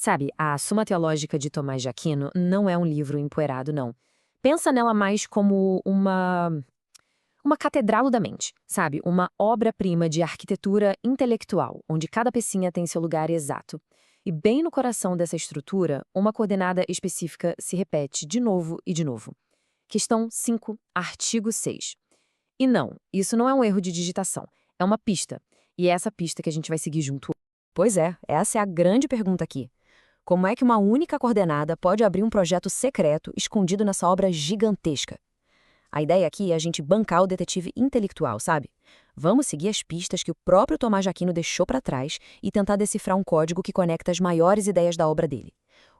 Sabe, a Suma Teológica de Tomás de Aquino não é um livro empoeirado, não. Pensa nela mais como uma catedral da mente, sabe? Uma obra-prima de arquitetura intelectual, onde cada pecinha tem seu lugar exato. E bem no coração dessa estrutura, uma coordenada específica se repete de novo e de novo. Questão 5, artigo 6. E não, isso não é um erro de digitação, é uma pista. E é essa pista que a gente vai seguir junto. Pois é, essa é a grande pergunta aqui. Como é que uma única coordenada pode abrir um projeto secreto escondido nessa obra gigantesca? A ideia aqui é a gente bancar o detetive intelectual, sabe? Vamos seguir as pistas que o próprio Tomás de Aquino deixou para trás e tentar decifrar um código que conecta as maiores ideias da obra dele.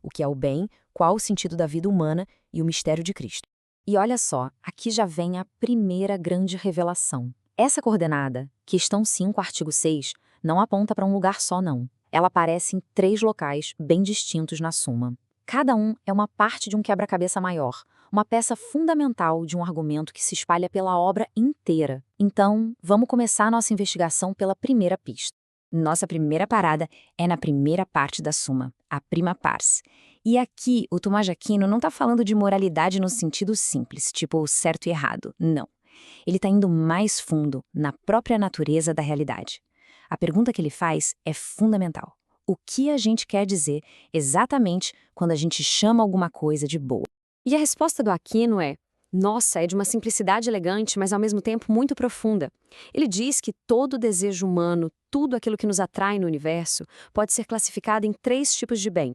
O que é o bem, qual o sentido da vida humana e o mistério de Cristo. E olha só, aqui já vem a primeira grande revelação. Essa coordenada, questão 5, artigo 6, não aponta para um lugar só, não. Ela aparece em 3 locais bem distintos na Suma. Cada um é uma parte de um quebra-cabeça maior, uma peça fundamental de um argumento que se espalha pela obra inteira. Então, vamos começar a nossa investigação pela primeira pista. Nossa primeira parada é na primeira parte da Suma, a prima pars. E aqui, o Tomás de Aquino não está falando de moralidade no sentido simples, tipo certo e errado, não. Ele está indo mais fundo, na própria natureza da realidade. A pergunta que ele faz é fundamental. O que a gente quer dizer exatamente quando a gente chama alguma coisa de boa? E a resposta do Aquino é: nossa, é de uma simplicidade elegante, mas ao mesmo tempo muito profunda. Ele diz que todo desejo humano, tudo aquilo que nos atrai no universo, pode ser classificado em 3 tipos de bem.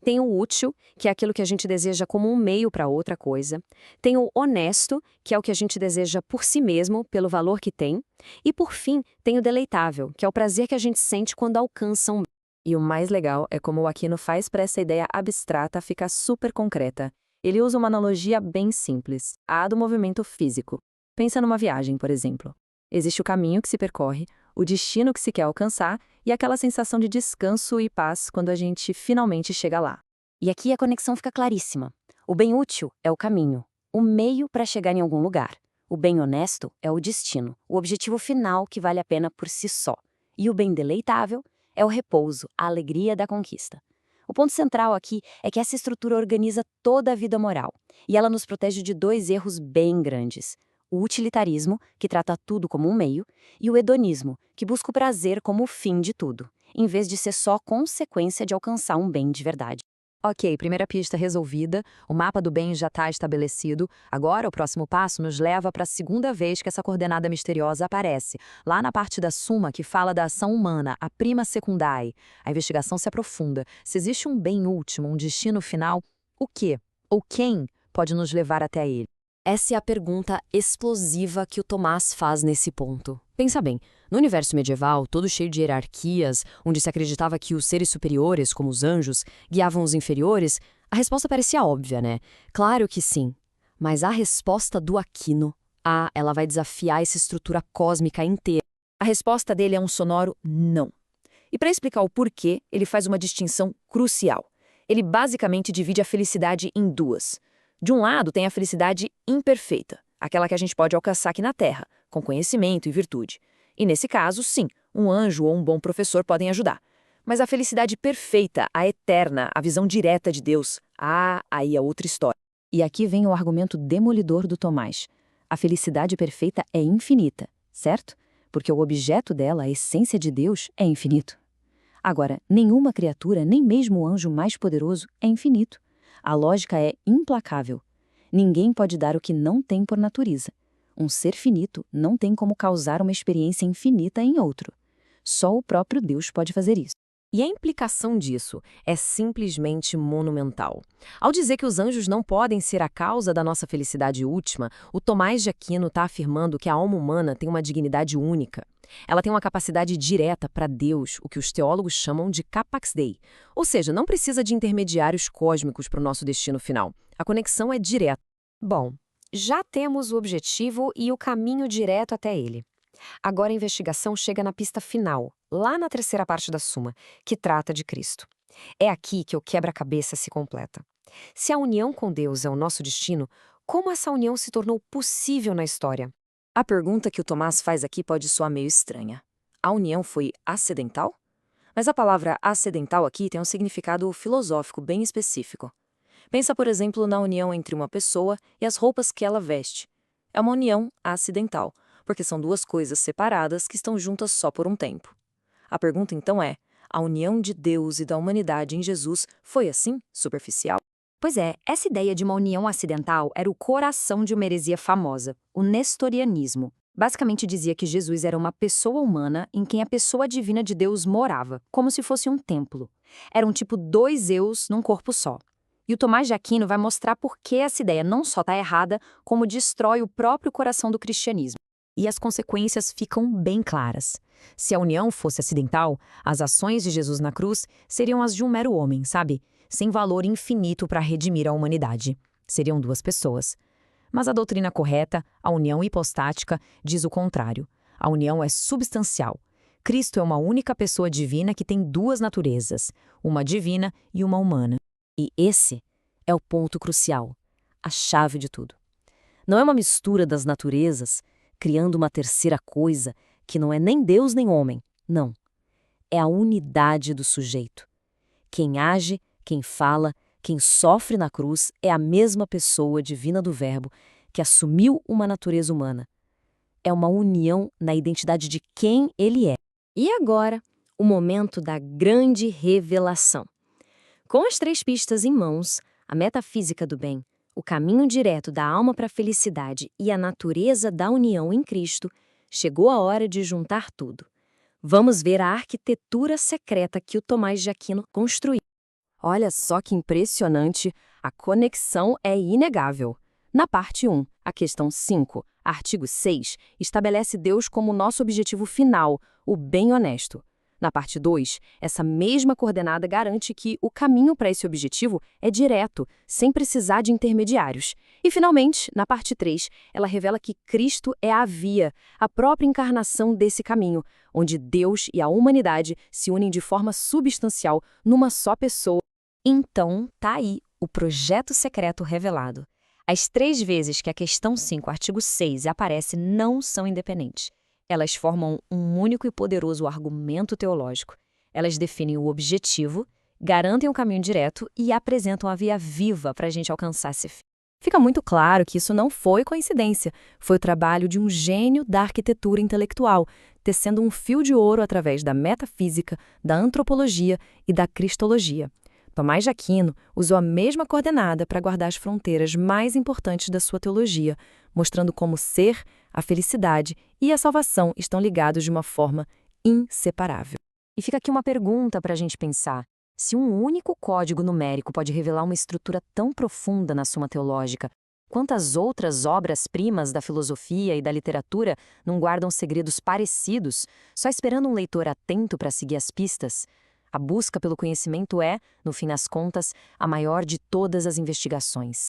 Tem o útil, que é aquilo que a gente deseja como um meio para outra coisa. Tem o honesto, que é o que a gente deseja por si mesmo, pelo valor que tem. E, por fim, tem o deleitável, que é o prazer que a gente sente quando alcança um bem. E o mais legal é como o Aquino faz para essa ideia abstrata ficar super concreta. Ele usa uma analogia bem simples, a do movimento físico. Pensa numa viagem, por exemplo. Existe o caminho que se percorre, o destino que se quer alcançar e aquela sensação de descanso e paz quando a gente finalmente chega lá. E aqui a conexão fica claríssima. O bem útil é o caminho, o meio para chegar em algum lugar. O bem honesto é o destino, o objetivo final que vale a pena por si só. E o bem deleitável é o repouso, a alegria da conquista. O ponto central aqui é que essa estrutura organiza toda a vida moral, e ela nos protege de 2 erros bem grandes. O utilitarismo, que trata tudo como um meio, e o hedonismo, que busca o prazer como o fim de tudo, em vez de ser só consequência de alcançar um bem de verdade. Ok, primeira pista resolvida, o mapa do bem já está estabelecido. Agora, o próximo passo nos leva para a segunda vez que essa coordenada misteriosa aparece, lá na parte da Suma que fala da ação humana, a prima secundae. A investigação se aprofunda. Se existe um bem último, um destino final, o que ou quem pode nos levar até ele? Essa é a pergunta explosiva que o Tomás faz nesse ponto. Pensa bem, no universo medieval, todo cheio de hierarquias, onde se acreditava que os seres superiores, como os anjos, guiavam os inferiores, a resposta parecia óbvia, né? Claro que sim. Mas a resposta do Aquino, ela vai desafiar essa estrutura cósmica inteira. A resposta dele é um sonoro não. E para explicar o porquê, ele faz uma distinção crucial. Ele basicamente divide a felicidade em 2. De um lado, tem a felicidade imperfeita, aquela que a gente pode alcançar aqui na Terra, com conhecimento e virtude. E nesse caso, sim, um anjo ou um bom professor podem ajudar. Mas a felicidade perfeita, a eterna, a visão direta de Deus, aí é outra história. E aqui vem o argumento demolidor do Tomás. A felicidade perfeita é infinita, certo? Porque o objeto dela, a essência de Deus, é infinito. Agora, nenhuma criatura, nem mesmo o anjo mais poderoso, é infinito. A lógica é implacável. Ninguém pode dar o que não tem por natureza. Um ser finito não tem como causar uma experiência infinita em outro. Só o próprio Deus pode fazer isso. E a implicação disso é simplesmente monumental. Ao dizer que os anjos não podem ser a causa da nossa felicidade última, o Tomás de Aquino está afirmando que a alma humana tem uma dignidade única. Ela tem uma capacidade direta para Deus, o que os teólogos chamam de capax Dei. Ou seja, não precisa de intermediários cósmicos para o nosso destino final. A conexão é direta. Bom, já temos o objetivo e o caminho direto até ele. Agora a investigação chega na pista final, lá na terceira parte da Suma, que trata de Cristo. É aqui que o quebra-cabeça se completa. Se a união com Deus é o nosso destino, como essa união se tornou possível na história? A pergunta que o Tomás faz aqui pode soar meio estranha. A união foi acidental? Mas a palavra acidental aqui tem um significado filosófico bem específico. Pensa, por exemplo, na união entre uma pessoa e as roupas que ela veste. É uma união acidental, porque são duas coisas separadas que estão juntas só por um tempo. A pergunta então é: a união de Deus e da humanidade em Jesus foi assim, superficial? Pois é, essa ideia de uma união acidental era o coração de uma heresia famosa, o nestorianismo. Basicamente dizia que Jesus era uma pessoa humana em quem a pessoa divina de Deus morava, como se fosse um templo. Eram tipo dois eus num corpo só. E o Tomás de Aquino vai mostrar por que essa ideia não só está errada, como destrói o próprio coração do cristianismo. E as consequências ficam bem claras. Se a união fosse acidental, as ações de Jesus na cruz seriam as de um mero homem, sabe? Sem valor infinito para redimir a humanidade. Seriam duas pessoas. Mas a doutrina correta, a união hipostática, diz o contrário. A união é substancial. Cristo é uma única pessoa divina que tem duas naturezas, uma divina e uma humana. E esse é o ponto crucial, a chave de tudo. Não é uma mistura das naturezas, criando uma terceira coisa que não é nem Deus nem homem. Não. É a unidade do sujeito. Quem age, quem fala, quem sofre na cruz é a mesma pessoa divina do Verbo que assumiu uma natureza humana. É uma união na identidade de quem ele é. E agora, o momento da grande revelação. Com as 3 pistas em mãos, a metafísica do bem, o caminho direto da alma para a felicidade e a natureza da união em Cristo, chegou a hora de juntar tudo. Vamos ver a arquitetura secreta que o Tomás de Aquino construiu. Olha só que impressionante, a conexão é inegável. Na parte 1, a questão 5, artigo 6, estabelece Deus como nosso objetivo final, o bem honesto. Na parte 2, essa mesma coordenada garante que o caminho para esse objetivo é direto, sem precisar de intermediários. E, finalmente, na parte 3, ela revela que Cristo é a via, a própria encarnação desse caminho, onde Deus e a humanidade se unem de forma substancial numa só pessoa. Então, tá aí o projeto secreto revelado. As 3 vezes que a questão 5, artigo 6, aparece não são independentes. Elas formam um único e poderoso argumento teológico. Elas definem o objetivo, garantem o caminho direto e apresentam a via viva para a gente alcançar esse fim. Fica muito claro que isso não foi coincidência, foi o trabalho de um gênio da arquitetura intelectual, tecendo um fio de ouro através da metafísica, da antropologia e da cristologia. Tomás de Aquino usou a mesma coordenada para guardar as fronteiras mais importantes da sua teologia, mostrando como o ser, a felicidade e a salvação estão ligados de uma forma inseparável. E fica aqui uma pergunta para a gente pensar. Se um único código numérico pode revelar uma estrutura tão profunda na Suma Teológica, quantas outras obras-primas da filosofia e da literatura não guardam segredos parecidos, só esperando um leitor atento para seguir as pistas? A busca pelo conhecimento é, no fim das contas, a maior de todas as investigações.